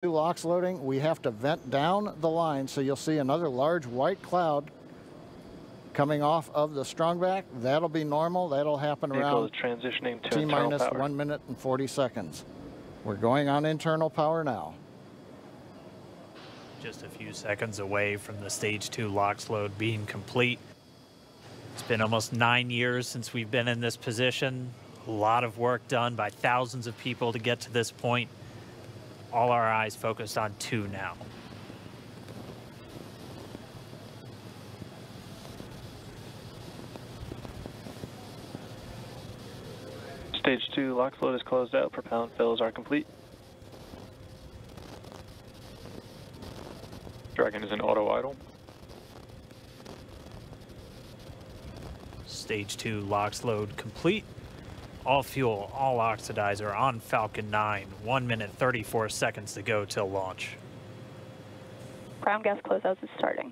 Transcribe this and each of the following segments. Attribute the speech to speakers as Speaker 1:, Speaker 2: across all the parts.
Speaker 1: LOX loading, we have to vent down the line, so you'll see another large white cloud coming off of the strongback. That'll be normal. That'll happen around
Speaker 2: transitioning to
Speaker 1: T-minus 1 minute and 40 seconds. We're going on internal power now.
Speaker 3: Just a few seconds away from the stage 2 LOX load being complete. It's been almost 9 years since we've been in this position. A lot of work done by thousands of people to get to this point. All our eyes focused on 2 now.
Speaker 2: Stage 2 LOX load is closed out. Propellant fills are complete. Dragon is in auto idle.
Speaker 3: Stage 2 LOX load complete. All fuel, all oxidizer on Falcon 9. 1 minute 34 seconds to go till launch.
Speaker 4: Ground gas closeouts is starting.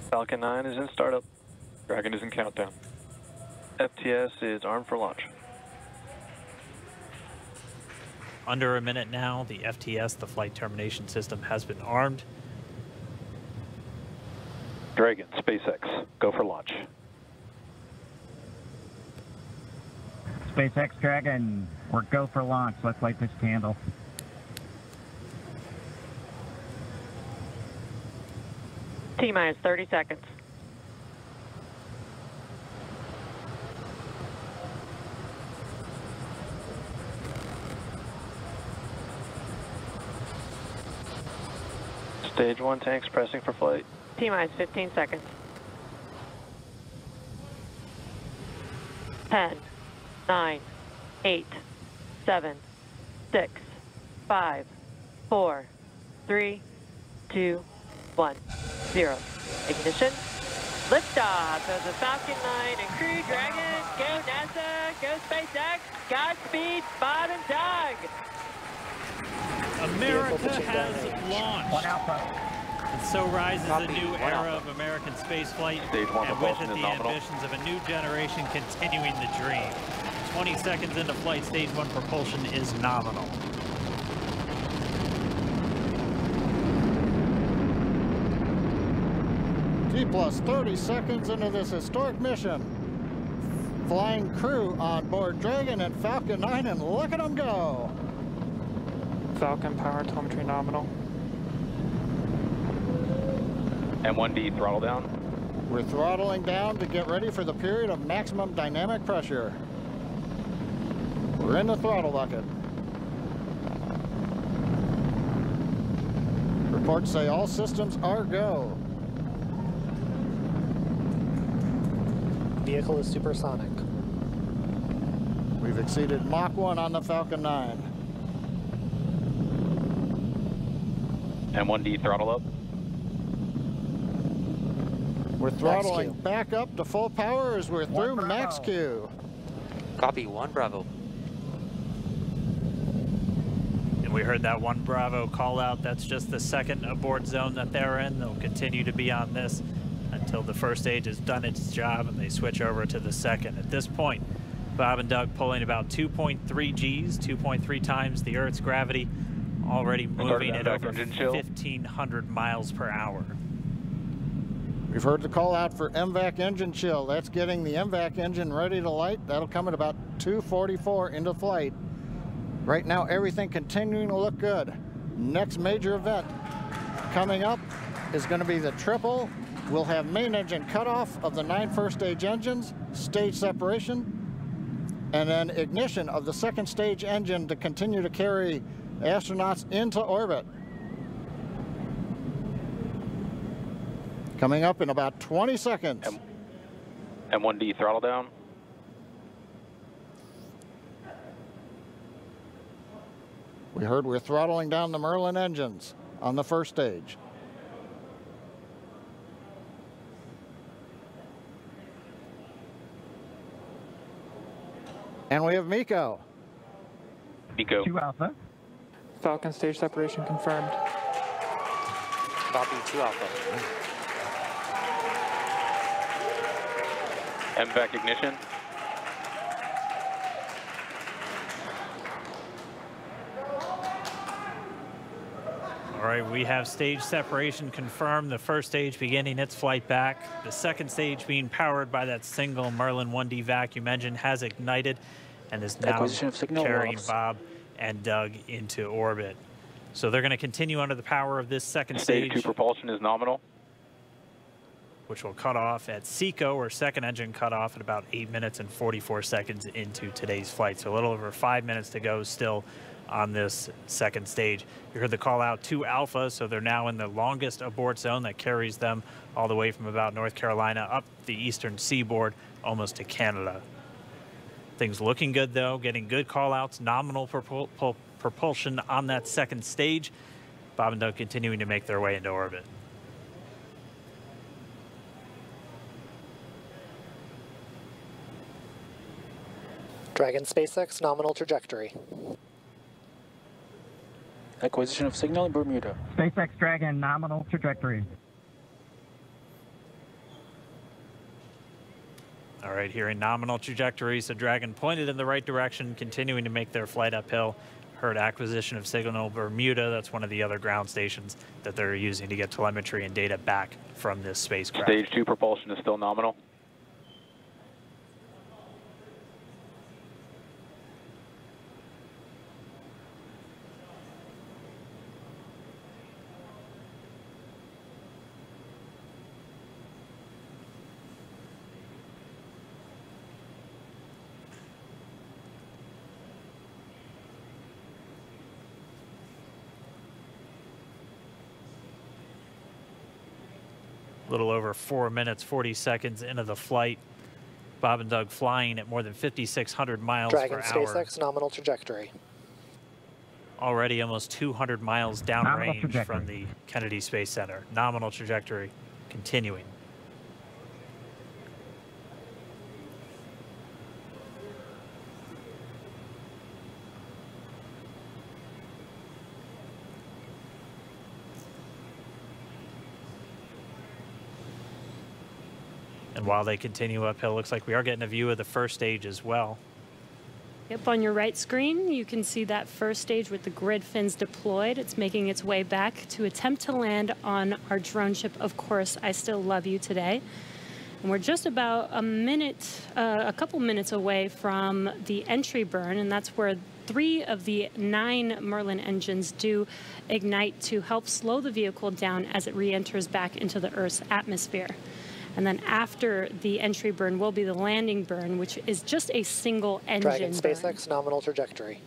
Speaker 2: Falcon 9 is in startup. Dragon is in countdown. FTS is armed for launch.
Speaker 3: Under a minute now, the FTS, the flight termination system, has been armed.
Speaker 2: Dragon, SpaceX, go for launch.
Speaker 5: SpaceX Dragon, we're go for launch. Let's light this candle.
Speaker 4: T-minus 30 seconds.
Speaker 2: Stage 1 tanks pressing for flight.
Speaker 4: T-minus 15 seconds. 10, 9, 8, 7, 6, 5, 4, 3, 2, 1, 0. Ignition. Liftoff of the Falcon 9 and Crew Dragon. Go NASA, go SpaceX. Godspeed, Bob and Doug.
Speaker 3: America has launched.
Speaker 5: One Alpha.
Speaker 3: And so rises a new era of American spaceflight,
Speaker 2: Stage 1
Speaker 3: and with it
Speaker 2: propulsion
Speaker 3: the
Speaker 2: is nominal.
Speaker 3: ambitions of a new generation continuing the dream. 20 seconds into flight, stage 1 propulsion is nominal.
Speaker 1: T plus 30 seconds into this historic mission. Flying crew on board Dragon and Falcon 9, and look at them go.
Speaker 6: Falcon power telemetry nominal.
Speaker 2: M1D throttle down.
Speaker 1: We're throttling down to get ready for the period of maximum dynamic pressure. We're in the throttle bucket. Reports say all systems are go.
Speaker 7: Vehicle is supersonic.
Speaker 1: We've exceeded Mach 1 on the Falcon 9.
Speaker 2: M1D throttle up.
Speaker 1: We're throttling
Speaker 7: Max Q.
Speaker 1: back up to full power as we're through
Speaker 5: Bravo.
Speaker 1: Max Q.
Speaker 8: Copy, 1 Bravo.
Speaker 3: And we heard that 1 Bravo call out. That's just the second abort zone that they're in. They'll continue to be on this until the first stage has done its job and they switch over to the second. At this point, Bob and Doug pulling about 2.3 Gs, 2.3 times the Earth's gravity, already moving at over 1,500 miles per hour.
Speaker 1: We've heard the call out for MVAC engine chill. That's getting the MVAC engine ready to light. That'll come at about 2:44 into flight. Right now, everything continuing to look good. Next major event coming up is going to be the triple. We'll have main engine cutoff of the 9 first stage engines, stage separation, and then ignition of the second stage engine to continue to carry astronauts into orbit. Coming up in about 20 seconds.
Speaker 2: M1D throttle down.
Speaker 1: We heard we're throttling down the Merlin engines. on the first stage. And we have MECO.
Speaker 2: MECO.
Speaker 5: 2 Alpha.
Speaker 6: Falcon stage separation confirmed.
Speaker 8: Copy 2 Alpha.
Speaker 2: MVAC ignition.
Speaker 3: All right, we have stage separation confirmed. The first stage beginning its flight back. The second stage being powered by that single Merlin 1D vacuum engine has ignited and is now carrying Bob and Doug into orbit. So they're going to continue under the power of this second stage.
Speaker 2: Stage 2 propulsion is nominal.
Speaker 3: Which will cut off at SECO, or second engine cut off at about 8 minutes and 44 seconds into today's flight. So a little over 5 minutes to go still on this second stage. You heard the call out to Alpha, so they're now in the longest abort zone that carries them all the way from about North Carolina up the eastern seaboard almost to Canada. Things looking good though, getting good call outs, nominal propulsion on that second stage. Bob and Doug continuing to make their way into orbit.
Speaker 7: Dragon SpaceX, nominal trajectory.
Speaker 9: Acquisition of signal in Bermuda.
Speaker 5: SpaceX Dragon, nominal trajectory.
Speaker 3: All right, here in nominal trajectory, so Dragon pointed in the right direction, continuing to make their flight uphill. Heard acquisition of signal Bermuda. That's one of the other ground stations that they're using to get telemetry and data back from this spacecraft.
Speaker 2: Stage 2 propulsion is still nominal.
Speaker 3: A little over 4 minutes, 40 seconds into the flight. Bob and Doug flying at more than 5,600 miles per hour.
Speaker 7: Dragon SpaceX, nominal trajectory.
Speaker 3: Already almost 200 miles downrange from the Kennedy Space Center. Nominal trajectory continuing. And while they continue uphill, looks like we are getting a view of the first stage as well.
Speaker 10: Yep, on your right screen, you can see that first stage with the grid fins deployed. It's making its way back to attempt to land on our drone ship, Of Course I Still Love You, today. And we're just about a couple minutes away from the entry burn, and that's where 3 of the 9 Merlin engines do ignite to help slow the vehicle down as it re-enters back into the Earth's atmosphere. And then after the entry burn will be the landing burn, which is just a single engine
Speaker 7: Dragon SpaceX, nominal trajectory.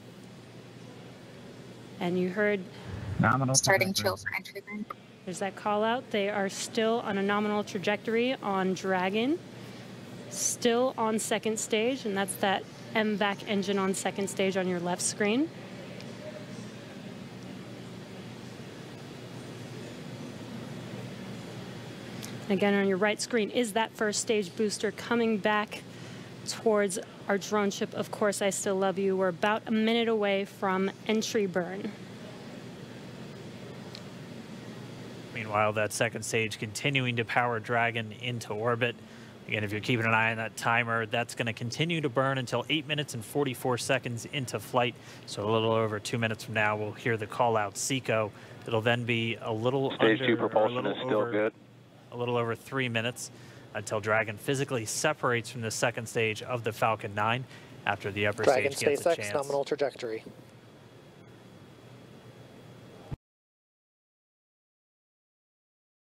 Speaker 10: And you heard
Speaker 5: nominal
Speaker 4: starting chill for entry burn.
Speaker 10: There's that call out. They are still on a nominal trajectory on Dragon, still on second stage, and that's that MVAC engine on second stage on your left screen. Again, on your right screen is that first stage booster coming back towards our drone ship, Of Course I Still Love You. We're about a minute away from entry burn.
Speaker 3: Meanwhile, that second stage continuing to power Dragon into orbit. Again, if you're keeping an eye on that timer, that's going to continue to burn until 8 minutes and 44 seconds into flight. So a little over 2 minutes from now, we'll hear the call out SECO. It'll then be a little
Speaker 2: Stage
Speaker 3: under,
Speaker 2: 2 propulsion is still good.
Speaker 3: A little over 3 minutes until Dragon physically separates from the second stage of the Falcon 9 after the upper
Speaker 7: Dragon
Speaker 3: stage gets
Speaker 7: SpaceX,
Speaker 3: a chance.
Speaker 7: nominal trajectory.